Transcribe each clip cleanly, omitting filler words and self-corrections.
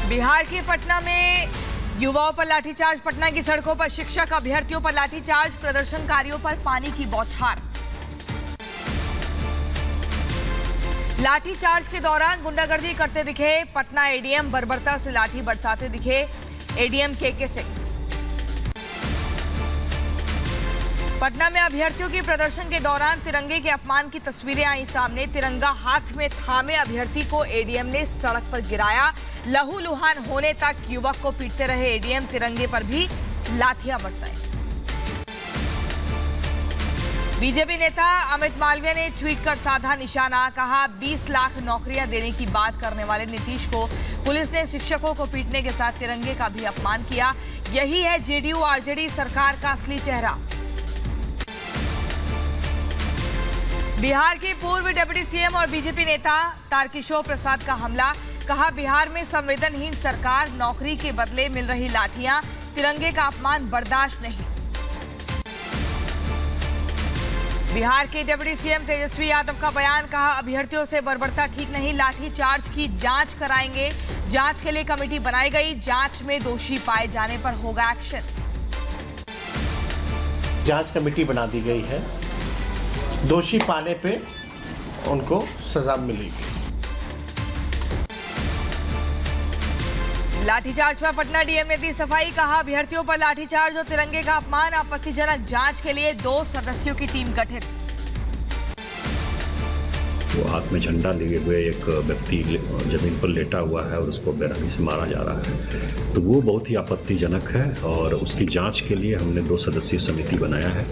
बिहार के पटना में युवाओं पर लाठीचार्ज। पटना की सड़कों पर शिक्षक अभ्यर्थियों पर लाठीचार्ज, प्रदर्शनकारियों पर पानी की बौछार। लाठीचार्ज के दौरान गुंडागर्दी करते दिखे पटना एडीएम, बर्बरता से लाठी बरसाते दिखे एडीएम के सिंह। पटना में अभ्यर्थियों की प्रदर्शन के दौरान तिरंगे के अपमान की तस्वीरें आई सामने। तिरंगा हाथ में थामे अभ्यर्थी को एडीएम ने सड़क पर गिराया। लहूलुहान होने तक युवक को पीटते रहे एडीएम, तिरंगे पर भी लाठियां बरसाई। बीजेपी नेता अमित मालवीय ने ट्वीट कर साधा निशाना, कहा 20 लाख नौकरियां देने की बात करने वाले नीतीश को पुलिस ने शिक्षकों को पीटने के साथ तिरंगे का भी अपमान किया। यही है जेडीयू आरजेडी सरकार का असली चेहरा। बिहार के पूर्व डिप्टी सीएम और बीजेपी नेता तारकिशोर प्रसाद का हमला, कहा बिहार में संवेदनहीन सरकार, नौकरी के बदले मिल रही लाठियां, तिरंगे का अपमान बर्दाश्त नहीं। बिहार के डिप्टी सीएम तेजस्वी यादव का बयान, कहा अभ्यर्थियों से बर्बरता ठीक नहीं, लाठी चार्ज की जांच कराएंगे। जांच के लिए कमेटी बनाई गई, जांच में दोषी पाए जाने पर होगा एक्शन। जांच कमेटी बना दी गई है, दोषी पाने पे उनको सजा मिलेगी। लाठीचार्ज पर पटना डीएम ने दी सफाई, कहा अभ्यर्थियों पर लाठीचार्ज और तिरंगे का अपमान आपत्तिजनक, जांच के लिए 2 सदस्यों की टीम गठित। वो हाथ में झंडा लिए हुए एक व्यक्ति जमीन पर लेटा हुआ है और उसको बेरहमी से मारा जा रहा है, तो वो बहुत ही आपत्तिजनक है और उसकी जांच के लिए हमने 2 सदस्यीय समिति बनाया है।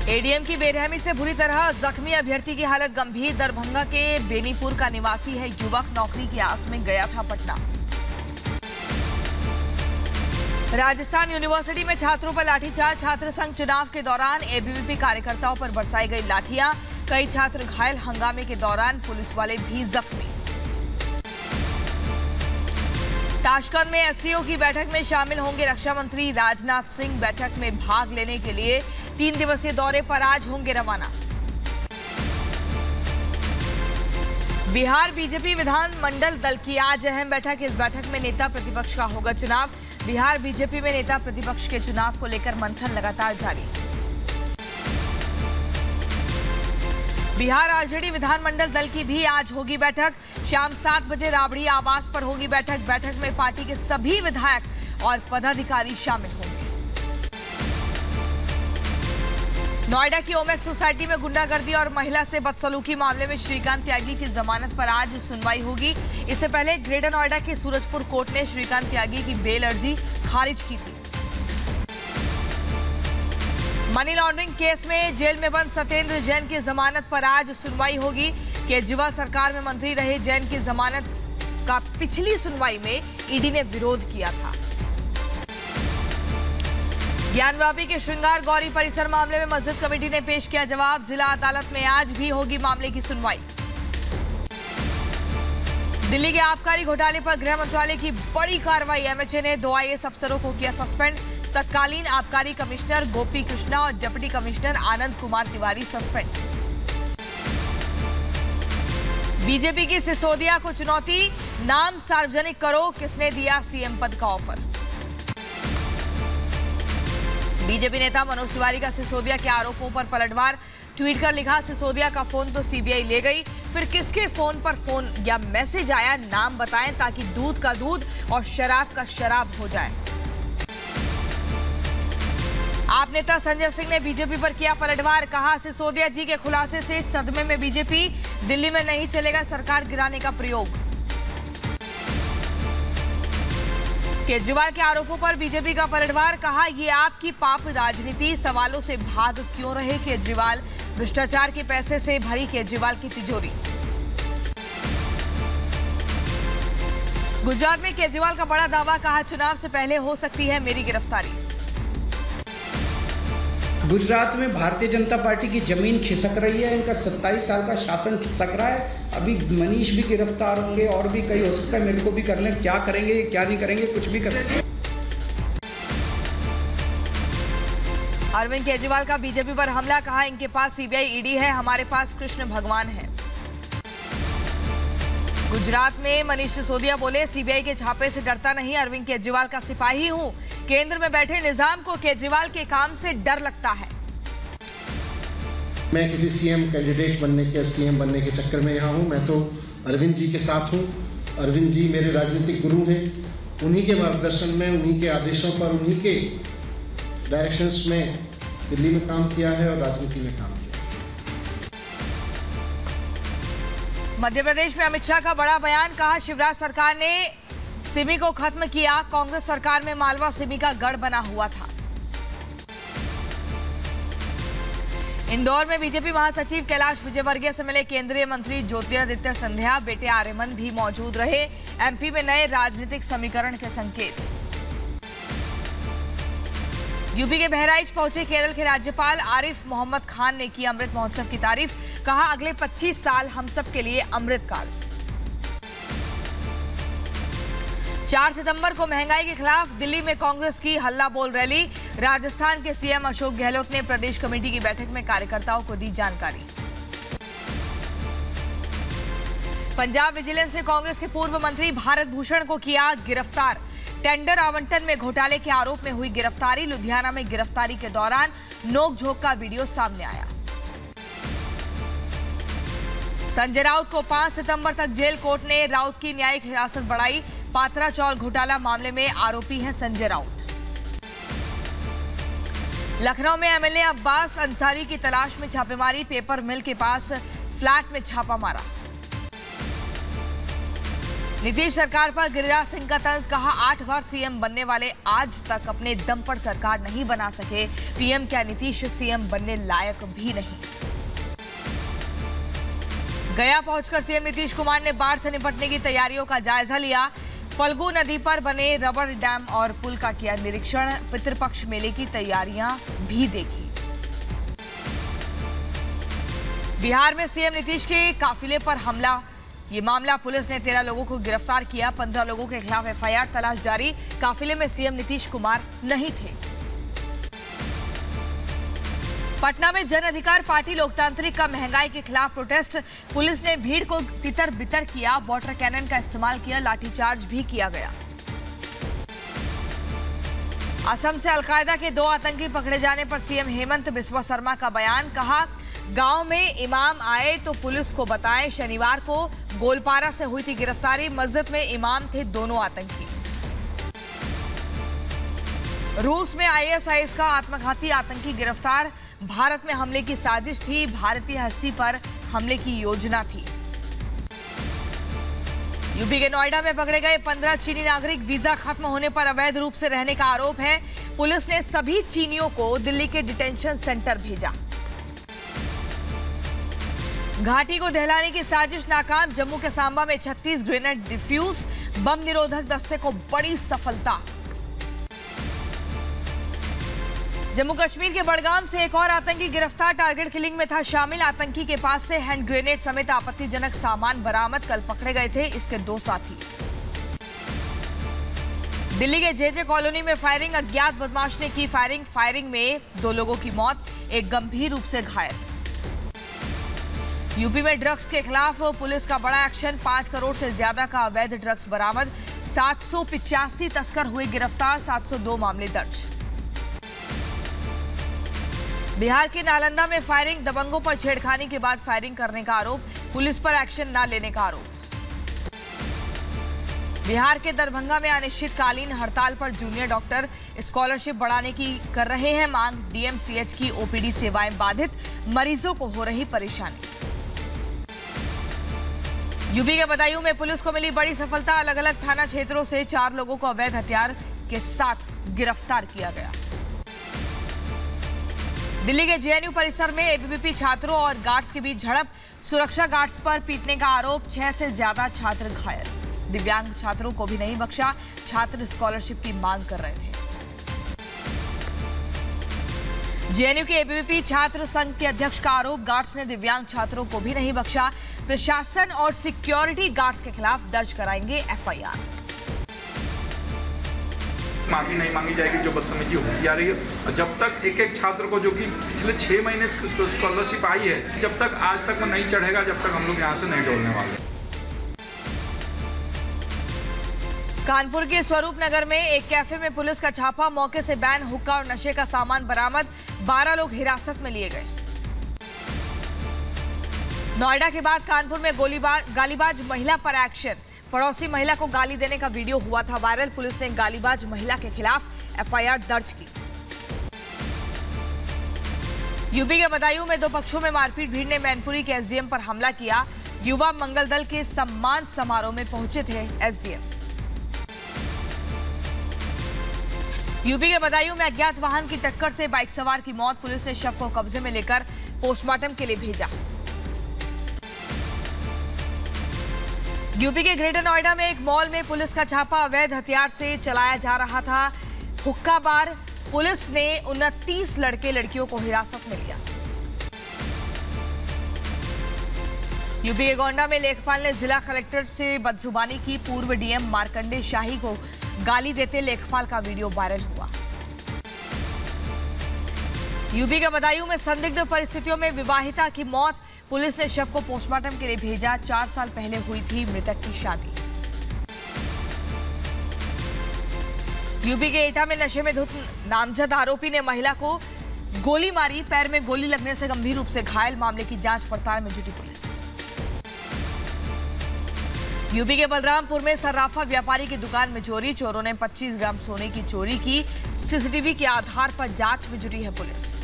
एडीएम की बेरहमी से बुरी तरह जख्मी अभ्यर्थी की हालत गंभीर। दरभंगा के बेनीपुर का निवासी है युवक, नौकरी की आस में गया था पटना। राजस्थान यूनिवर्सिटी में छात्रों पर लाठीचार्ज, छात्र संघ चुनाव के दौरान एबीवीपी कार्यकर्ताओं पर बरसाई गई लाठियां, कई छात्र घायल। हंगामे के दौरान पुलिस वाले भी जख्मी। ताशकंद में एससीओ की बैठक में शामिल होंगे रक्षा मंत्री राजनाथ सिंह। बैठक में भाग लेने के लिए 3 दिवसीय दौरे पर आज होंगे रवाना। बिहार बीजेपी विधानमंडल दल की आज अहम बैठक। इस बैठक में नेता प्रतिपक्ष का होगा चुनाव। बिहार बीजेपी में नेता प्रतिपक्ष के चुनाव को लेकर मंथन लगातार जारी। बिहार आरजेडी विधानमंडल दल की भी आज होगी बैठक। शाम 7 बजे राबड़ी आवास पर होगी बैठक। बैठक में पार्टी के सभी विधायक और पदाधिकारी शामिल होंगे। नोएडा की ओमेक्स सोसाइटी में गुंडागर्दी और महिला से बदसलूकी मामले में श्रीकांत त्यागी की जमानत पर आज सुनवाई होगी। इससे पहले ग्रेटर नोएडा के सूरजपुर कोर्ट ने श्रीकांत त्यागी की बेल अर्जी खारिज की थी। मनी लॉन्ड्रिंग केस में जेल में बंद सत्येंद्र जैन की जमानत पर आज सुनवाई होगी। केजरीवाल सरकार में मंत्री रहे जैन की जमानत का पिछली सुनवाई में ईडी ने विरोध किया था। ज्ञानवापी के श्रृंगार गौरी परिसर मामले में मस्जिद कमेटी ने पेश किया जवाब। जिला अदालत में आज भी होगी मामले की सुनवाई। दिल्ली के आबकारी घोटाले पर गृह मंत्रालय की बड़ी कार्रवाई। एमएचए ने 2 आईएएस अफसरों को किया सस्पेंड। तत्कालीन आबकारी कमिश्नर गोपी कृष्णा और deputy commissioner Anand Kumar Tiwari suspend. BJP की सिसोदिया को चुनौती, नाम सार्वजनिक करो, किसने दिया सीएम पद का ऑफर। बीजेपी नेता मनोज तिवारी का सिसोदिया के आरोपों पर पलटवार। ट्वीट कर लिखा, सिसोदिया का फोन तो सीबीआई ले गई, फिर किसके फोन पर फोन या मैसेज आया, नाम बताएं ताकि दूध का दूध और शराब का शराब हो जाए। आप नेता संजय सिंह ने बीजेपी पर किया पलटवार, कहा सिसोदिया जी के खुलासे से सदमे में बीजेपी, दिल्ली में नहीं चलेगा सरकार गिराने का प्रयोग। केजरीवाल के आरोपों पर बीजेपी का पलटवार, कहा ये आपकी पाप राजनीति, सवालों से भाग क्यों रहे केजरीवाल, भ्रष्टाचार के पैसे से भरी केजरीवाल की तिजोरी। गुजरात में केजरीवाल का बड़ा दावा, कहा चुनाव से पहले हो सकती है मेरी गिरफ्तारी। गुजरात में भारतीय जनता पार्टी की जमीन खिसक रही है, इनका 27 साल का शासन खिसक रहा है। अभी मनीष भी गिरफ्तार होंगे और भी कई हो सकता है, मेरे को भी करने, क्या करेंगे क्या नहीं करेंगे, कुछ भी कर सकते हैं। अरविंद केजरीवाल का बीजेपी पर हमला, कहा इनके पास सीबीआई ईडी है, हमारे पास कृष्ण भगवान है। गुजरात में मनीष सिसोदिया बोले, सीबीआई के छापे से डरता नहीं, अरविंद केजरीवाल का सिपाही हूं। केंद्र में बैठे निजाम को केजरीवाल के काम से डर लगता है। मैं किसी सीएम कैंडिडेट बनने के, सीएम बनने के चक्कर में यहाँ हूँ। मैं तो अरविंद जी के साथ हूँ। अरविंद जी मेरे राजनीतिक गुरु हैं। उन्हीं के मार्गदर्शन में, उन्हीं के आदेशों पर, उन्हीं के डायरेक्शंस में दिल्ली में काम किया है और राजनीति में काम किया। मध्य प्रदेश में अमित शाह का बड़ा बयान, कहा शिवराज सरकार ने सिमी को खत्म किया, कांग्रेस सरकार में मालवा सिमी का गढ़ बना हुआ था। इंदौर में बीजेपी महासचिव कैलाश विजयवर्गीय से मिले केंद्रीय मंत्री ज्योतिरादित्य सिंधिया, बेटे आर्यमन भी मौजूद रहे। एमपी में नए राजनीतिक समीकरण के संकेत। यूपी के बहराइच पहुंचे केरल के राज्यपाल आरिफ मोहम्मद खान ने की अमृत महोत्सव की तारीफ, कहा अगले 25 साल हम सब के लिए अमृत काल। 4 सितंबर को महंगाई के खिलाफ दिल्ली में कांग्रेस की हल्ला बोल रैली, राजस्थान के सीएम अशोक गहलोत ने प्रदेश कमेटी की बैठक में कार्यकर्ताओं को दी जानकारी। पंजाब विजिलेंस ने कांग्रेस के पूर्व मंत्री भारत भूषण को किया गिरफ्तार, टेंडर आवंटन में घोटाले के आरोप में हुई गिरफ्तारी। लुधियाना में गिरफ्तारी के दौरान नोकझोंक का वीडियो सामने आया। संजय राउत को 5 सितंबर तक जेल, कोर्ट ने राउत की न्यायिक हिरासत बढ़ाई। पात्रा चौल घोटाला मामले में आरोपी हैं संजय राउत। लखनऊ में एमएलए अब्बास अंसारी की तलाश में छापेमारी, पेपर मिल के पास फ्लैट में छापा मारा। नीतीश सरकार पर गिरिराज सिंह का तंज, कहा 8 बार सीएम बनने वाले आज तक अपने दम पर सरकार नहीं बना सके, पीएम क्या नीतीश सीएम बनने लायक भी नहीं। गया पहुंचकर सीएम नीतीश कुमार ने बाढ़ से निपटने की तैयारियों का जायजा लिया। फल्गु नदी पर बने रबर डैम और पुल का किया निरीक्षण, पितृपक्ष मेले की तैयारियां भी देखी। बिहार में सीएम नीतीश के काफिले पर हमला, ये मामला, पुलिस ने 13 लोगों को गिरफ्तार किया, 15 लोगों के खिलाफ एफआईआर, तलाश जारी। काफिले में सीएम नीतीश कुमार नहीं थे। पटना में जन अधिकार पार्टी लोकतांत्रिक का महंगाई के खिलाफ प्रोटेस्ट, पुलिस ने भीड़ को तितर बितर किया, वाटर कैनन का इस्तेमाल किया, लाठीचार्ज भी किया गया। असम से अलकायदा के 2 आतंकी पकड़े जाने पर सीएम हेमंत बिस्वा शर्मा का बयान, कहा गांव में इमाम आए तो पुलिस को बताएं। शनिवार को गोलपारा से हुई थी गिरफ्तारी, मस्जिद में इमाम थे दोनों आतंकी। रूस में आईएसआईएस का आत्मघाती आतंकी गिरफ्तार, भारत में हमले की साजिश थी, भारतीय हस्ती पर हमले की योजना थी। यूपी के नोएडा में पकड़े गए 15 चीनी नागरिक, वीजा खत्म होने पर अवैध रूप से रहने का आरोप है। पुलिस ने सभी चीनियों को दिल्ली के डिटेंशन सेंटर भेजा। घाटी को दहलाने की साजिश नाकाम, जम्मू के सांबा में 36 ग्रेनेड डिफ्यूज, बम निरोधक दस्ते को बड़ी सफलता। जम्मू कश्मीर के बड़गाम से एक और आतंकी गिरफ्तार, टारगेट किलिंग में था शामिल। आतंकी के पास से हैंड ग्रेनेड समेत आपत्तिजनक सामान बरामद, कल पकड़े गए थे इसके 2 साथी। दिल्ली के जेजे कॉलोनी में फायरिंग, अज्ञात बदमाश ने की फायरिंग में 2 लोगों की मौत, एक गंभीर रूप से घायल। यूपी में ड्रग्स के खिलाफ पुलिस का बड़ा एक्शन, 5 करोड़ से ज्यादा का अवैध ड्रग्स बरामद, 785 तस्कर हुए गिरफ्तार, 702 मामले दर्ज। बिहार के नालंदा में फायरिंग, दबंगों पर छेड़खानी के बाद फायरिंग करने का आरोप, पुलिस पर एक्शन न लेने का आरोप। बिहार के दरभंगा में अनिश्चितकालीन हड़ताल पर जूनियर डॉक्टर, स्कॉलरशिप बढ़ाने की कर रहे हैं मांग, डीएमसीएच की ओपीडी सेवाएं बाधित, मरीजों को हो रही परेशानी। यूपी के बदायूं में पुलिस को मिली बड़ी सफलता, अलग अलग थाना क्षेत्रों से 4 लोगों को अवैध हथियार के साथ गिरफ्तार किया गया। दिल्ली के जेएनयू परिसर में एबीवीपी छात्रों और गार्ड्स के बीच झड़प, सुरक्षा गार्ड्स पर पीटने का आरोप, 6 से ज्यादा छात्र घायल। दिव्यांग छात्रों को भी नहीं बख्शा, छात्र स्कॉलरशिप की मांग कर रहे थे। जेएनयू के एबीवीपी छात्र संघ के अध्यक्ष का आरोप, गार्ड्स ने दिव्यांग छात्रों को भी नहीं बख्शा, प्रशासन और सिक्योरिटी गार्ड्स के खिलाफ दर्ज कराएंगे एफआईआर। माफी नहीं मांगी जाएगी जो बदतमीजी होती आ रही है। जब तक एक छात्र को जो कि पिछले 6 महीने स्कॉलरशिप आई है, जब तक आज तक वो नहीं चढ़ेगा, जब तक हम लोग यहाँ से नहीं जोड़ने वाले। कानपुर के स्वरूप नगर में एक कैफे में पुलिस का छापा, मौके से बैन, हुक्का और नशे का सामान बरामद, 12 लोग हिरासत में लिए गए। नोएडा के बाद कानपुर में गालीबाज महिला पर एक्शन, पड़ोसी महिला को गाली देने का वीडियो हुआ था वायरल, पुलिस ने गालीबाज महिला के खिलाफ एफआईआर दर्ज की। यूपी के बदायूं में दो पक्षों में मारपीट, भीड़ ने मैनपुरी के एसडीएम पर हमला किया, युवा मंगल दल के सम्मान समारोह में पहुंचे थे एसडीएम। यूपी के बदायूं में अज्ञात वाहन की टक्कर से बाइक सवार की मौत, पुलिस ने शव को कब्जे में लेकर पोस्टमार्टम के लिए भेजा। यूपी के ग्रेटर नोएडा में एक मॉल में पुलिस का छापा, अवैध हथियार से चलाया जा रहा था हुक्का बार, पुलिस ने 29 लड़के लड़कियों को हिरासत में लिया। यूपी के गोंडा में लेखपाल ने जिला कलेक्टर से बदजुबानी की, पूर्व डीएम मार्कंडे शाही को गाली देते लेखपाल का वीडियो वायरल हुआ। यूपी के बदायूं में संदिग्ध परिस्थितियों में विवाहिता की मौत, पुलिस ने शव को पोस्टमार्टम के लिए भेजा, 4 साल पहले हुई थी मृतक की शादी। यूपी के एटा में नशे में धुत नामजद आरोपी ने महिला को गोली मारी, पैर में गोली लगने से गंभीर रूप से घायल, मामले की जांच पड़ताल में जुटी पुलिस। यूपी के बलरामपुर में सर्राफा व्यापारी की दुकान में चोरी, चोरों ने 25 ग्राम सोने की चोरी की, सीसीटीवी के आधार पर जांच में जुटी है पुलिस।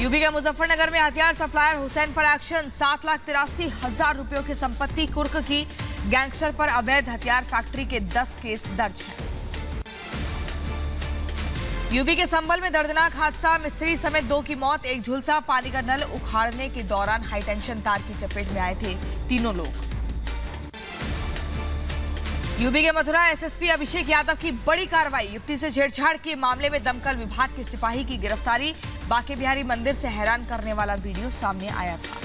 यूपी के मुजफ्फरनगर में हथियार सप्लायर हुसैन पर एक्शन, 7,83,000 रुपयों की संपत्ति कुर्क की, गैंगस्टर पर अवैध हथियार फैक्ट्री के 10 केस दर्ज हैं। यूपी के संभल में दर्दनाक हादसा, मिस्त्री समेत 2 की मौत, एक झुलसा, पानी का नल उखाड़ने के दौरान हाईटेंशन तार की चपेट में आए थे तीनों लोग। यूपी के मथुरा एसएसपी अभिषेक यादव की बड़ी कार्रवाई, युवती से छेड़छाड़ के मामले में दमकल विभाग के सिपाही की गिरफ्तारी, बांके बिहारी मंदिर से हैरान करने वाला वीडियो सामने आया था।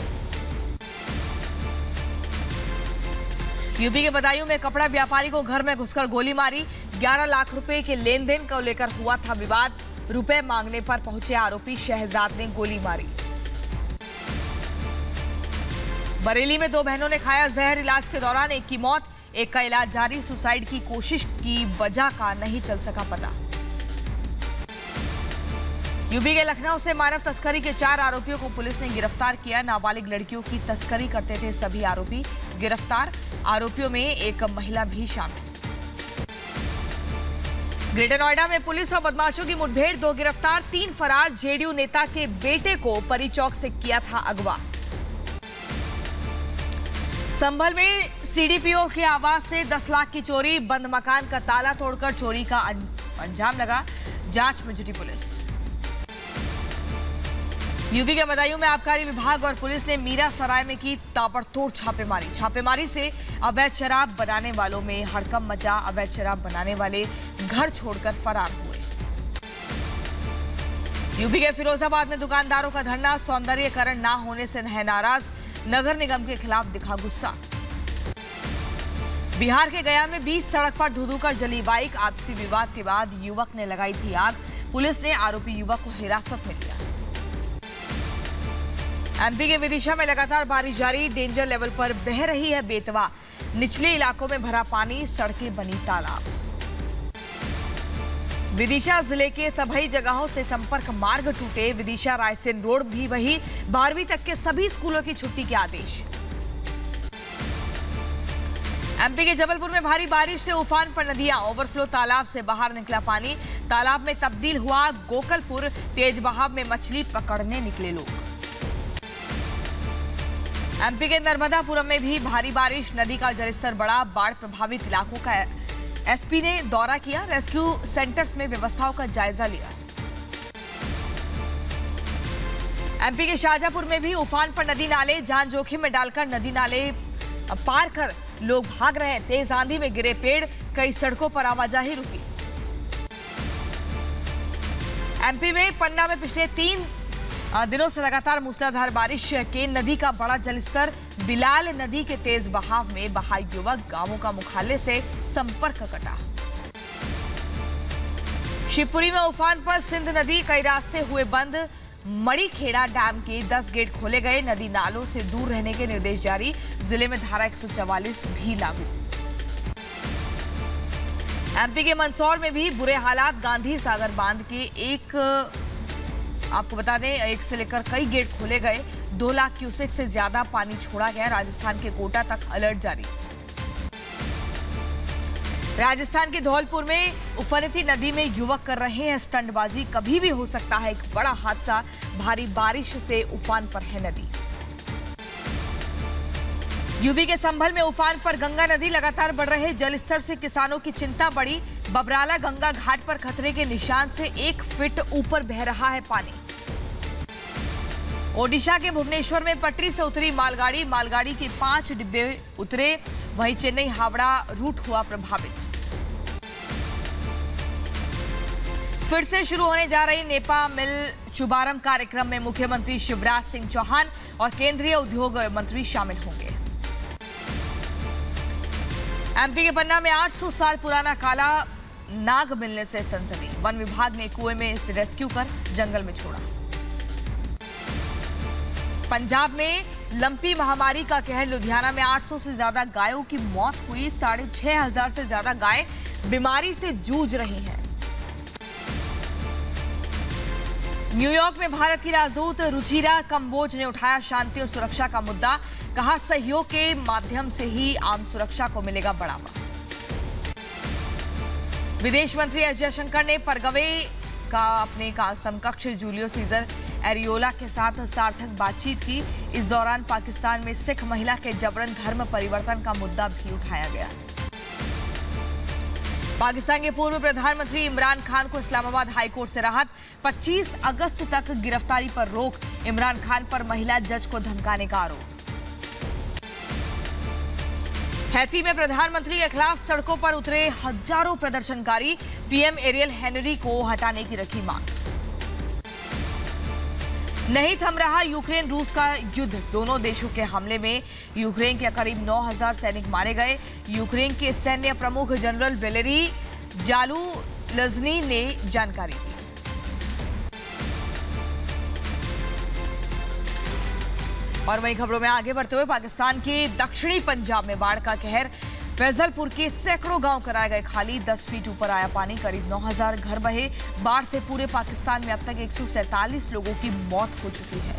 यूपी के बदायूं में कपड़ा व्यापारी को घर में घुसकर गोली मारी, 11 लाख रुपए के लेन देन को लेकर हुआ था विवाद, रुपए मांगने पर पहुंचे आरोपी शहजाद ने गोली मारी। बरेली में 2 बहनों ने खाया जहर, इलाज के दौरान एक की मौत, एक का इलाज जारी, सुसाइड की कोशिश की वजह का नहीं चल सका पता। यूपी के लखनऊ से मानव तस्करी के 4 आरोपियों को पुलिस ने गिरफ्तार किया, नाबालिग लड़कियों की तस्करी करते थे सभी आरोपी गिरफ्तार, आरोपियों में एक महिला भी शामिल। ग्रेटर नोएडा में पुलिस और बदमाशों की मुठभेड़, 2 गिरफ्तार, 3 फरार, जेडीयू नेता के बेटे को परी चौक से किया था अगवा। संभल में सीडीपीओ के आवास से 10 लाख की चोरी, बंद मकान का ताला तोड़कर चोरी का अंजाम लगा, जांच में जुटी पुलिस। यूपी के बदायूं में आबकारी विभाग और पुलिस ने मीरा सराय में की ताबड़तोड़ छापेमारी से अवैध शराब बनाने वालों में हड़कंप मचा, अवैध शराब बनाने वाले घर छोड़कर फरार हुए। यूपी के फिरोजाबाद में दुकानदारों का धरना, सौंदर्यीकरण ना होने से है नाराज, नगर निगम के खिलाफ दिखा गुस्सा। बिहार के गया में बीच सड़क पर धू-धू कर जली बाइक, आपसी विवाद के बाद युवक ने लगाई थी आग, पुलिस ने आरोपी युवक को हिरासत में लिया। एमपी के विदिशा में लगातार बारिश जारी, डेंजर लेवल पर बह रही है बेतवा, निचले इलाकों में भरा पानी, सड़कें बनी तालाब। विदिशा जिले के सभी जगहों से संपर्क मार्ग टूटे, विदिशा रायसेन रोड भी वही, 12वीं तक के सभी स्कूलों की छुट्टी के आदेश। एमपी के जबलपुर में भारी बारिश से उफान पर नदियां, ओवरफ्लो, तालाब से बाहर निकला पानी, तालाब में तब्दील हुआ गोकलपुर, तेज बहाव में मछली पकड़ने निकले लोग। एमपी के नर्मदापुरम में भी भारी बारिश, नदी का जलस्तर बढ़ा, बाढ़ प्रभावित इलाकों का एसपी ने दौरा किया, रेस्क्यू सेंटर्स में व्यवस्थाओं का जायजा लिया। एमपी के शाहजहांपुर में भी उफान पर नदी नाले, जान जोखिम में डालकर नदी नाले पार कर लोग भाग रहे हैं, तेज आंधी में गिरे पेड़, कई सड़कों पर आवाजाही रुकी। एमपी में पन्ना में पिछले 3 दिनों से लगातार मूसलाधार बारिश के नदी का बड़ा जलस्तर, बिलाल नदी के तेज बहाव में बहा युवक, गांवों का मुख्यालय से संपर्क कटा। शिवपुरी में उफान पर सिंध नदी, कई रास्ते हुए बंद, मड़ीखेड़ा डैम के 10 गेट खोले गए। नदी नालों से दूर रहने के निर्देश जारी। जिले में धारा 144 भी लागू। एमपी के मंदसौर में भी बुरे हालात। गांधी सागर बांध के आपको बता दें, एक से लेकर कई गेट खोले गए। 2 लाख क्यूसेक से ज्यादा पानी छोड़ा गया। राजस्थान के कोटा तक अलर्ट जारी। राजस्थान के धौलपुर में उफरती नदी में युवक कर रहे हैं स्टंटबाजी। कभी भी हो सकता है एक बड़ा हादसा। भारी बारिश से उफान पर है नदी। यूपी के संभल में उफान पर गंगा नदी। लगातार बढ़ रहे जलस्तर से किसानों की चिंता बढ़ी। बबराला गंगा घाट पर खतरे के निशान से 1 फीट ऊपर बह रहा है पानी। ओडिशा के भुवनेश्वर में पटरी से उतरी मालगाड़ी। मालगाड़ी के 5 डिब्बे उतरे। वहीं चेन्नई हावड़ा रूट हुआ प्रभावित। फिर से शुरू होने जा रही नेपा मिल शुभारंभ कार्यक्रम में मुख्यमंत्री शिवराज सिंह चौहान और केंद्रीय उद्योग मंत्री शामिल होंगे। एमपी के पन्ना में 800 साल पुराना काला नाग मिलने से सनसनी। वन विभाग ने कुएं में इसे रेस्क्यू कर जंगल में छोड़ा। पंजाब में लंपी महामारी का कहर। लुधियाना में 800 से ज्यादा गायों की मौत हुई। 6,500 से ज्यादा गाय बीमारी से जूझ रही हैं। न्यूयॉर्क में भारत की राजदूत रुचिरा कंबोज ने उठाया शांति और सुरक्षा का मुद्दा। कहा, सहयोग के माध्यम से ही आम सुरक्षा को मिलेगा बढ़ावा। विदेश मंत्री एस जयशंकर ने परगवे का अपने समकक्ष जूलियो सीजर एरियोला के साथ सार्थक बातचीत की। इस दौरान पाकिस्तान में सिख महिला के जबरन धर्म परिवर्तन का मुद्दा भी उठाया गया। पाकिस्तान के पूर्व प्रधानमंत्री इमरान खान को इस्लामाबाद हाईकोर्ट से राहत। 25 अगस्त तक गिरफ्तारी पर रोक। इमरान खान पर महिला जज को धमकाने का आरोप। हैती में प्रधानमंत्री के खिलाफ सड़कों पर उतरे हजारों प्रदर्शनकारी। पीएम एरियल हेनरी को हटाने की रखी मांग। नहीं थम रहा यूक्रेन रूस का युद्ध। दोनों देशों के हमले में यूक्रेन के करीब 9,000 सैनिक मारे गए। यूक्रेन के सैन्य प्रमुख जनरल वेलेरी जालुलज़नी ने जानकारी दी। और वहीं खबरों में आगे बढ़ते हुए पाकिस्तान के दक्षिणी पंजाब में बाढ़ का कहर। फैजलपुर के सैकड़ों गांव कराए गए खाली। 10 फीट ऊपर आया पानी। करीब 9,000 घर बहे। बाढ़ से पूरे पाकिस्तान में अब तक 147 लोगों की मौत हो चुकी है।